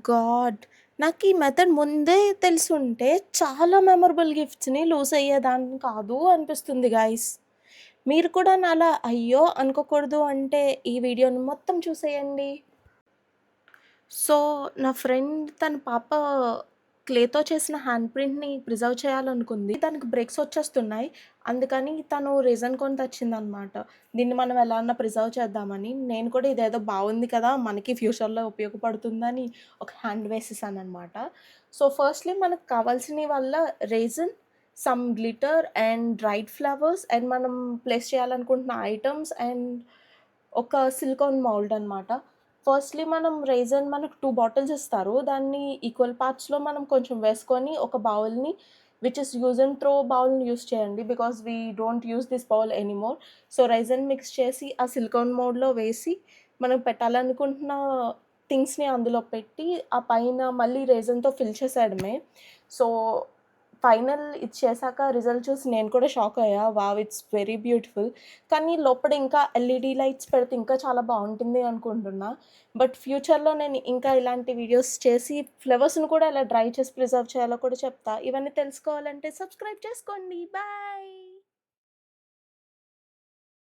God! నాకు ఈ method ముందే తెలిసుంటే చాలా మెమరబుల్ గిఫ్ట్స్‌ని లూజ్ అయ్యేదాన్ని కాదు అనిపిస్తుంది గైస్. మీరు కూడా నాలా అయ్యో! అనుకోకూడదు అంటే ఈ వీడియోని మొత్తం చూసేయండి. సో, నా ఫ్రెండ్ తన పాప క్లేతో చేసిన హ్యాండ్ ప్రింట్‌ని ప్రిజర్వ్ చేయాలనుకుంది. తనకి బ్రేక్స్ వచ్చేస్తున్నాయి. అందుకని తను రెసిన్ కొని తెచ్చిందనమాట. దీన్ని మనం ఎలా అన్నా ప్రిజర్వ్ చేద్దామని. నేను కూడా ఇదేదో బావుంది కదా! మనకి ఫ్యూచర్‌లో ఉపయోగపడుతుందని ఒక హ్యాండ్ వేసేసాననమాట. సో, ఫస్ట్‌లీ మనకు కావాల్సినవల్లా resin, some glitter and dried flowers and మనం ప్లేస్ చేయాలనుకుంటున్న ఐటెమ్స్ అండ్ ఒక సిలికాన్ మౌల్డ్ అనమాట. ఫస్ట్‌లీ మనం రైజన్ మనకు 2 బాటిల్స్ ఇస్తారు. దాన్ని ఈక్వల్ పార్ట్స్‌లో మనం కొంచెం వేసుకొని ఒక బౌల్‌ని which is use and throw బౌల్‌ని యూజ్ చేయండి. Because we don't use this bowl anymore. So, resin mix చేసి ఆ సిలికాన్ మౌల్డ్‌లో వేసి మనం పెట్టాలనుకుంటున్న థింగ్స్‌ని అందులో పెట్టి ఆ పైన మళ్ళీ రైజన్‌తో ఫిల్ చేసేయడమే. సో, ఫైనల్ ఇది చేశాక రిజల్ట్ చూసి నేను కూడా షాక్ అయ్యా. వావ్! It's very beautiful. కానీ లోపల ఇంకా ఎల్ఈడీ లైట్స్ పెడితే ఇంకా చాలా బావుంటుంది అనుకుంటున్నా. బట్ ఫ్యూచర్‌లో నేను ఇంకా ఇలాంటి వీడియోస్ చేసి ఫ్లవర్స్‌ని కూడా ఎలా డ్రై చేసి ప్రిజర్వ్ చేయాలో కూడా చెప్తా. ఇవన్నీ తెలుసుకోవాలంటే సబ్స్క్రైబ్ చేసుకోండి. బాయ్.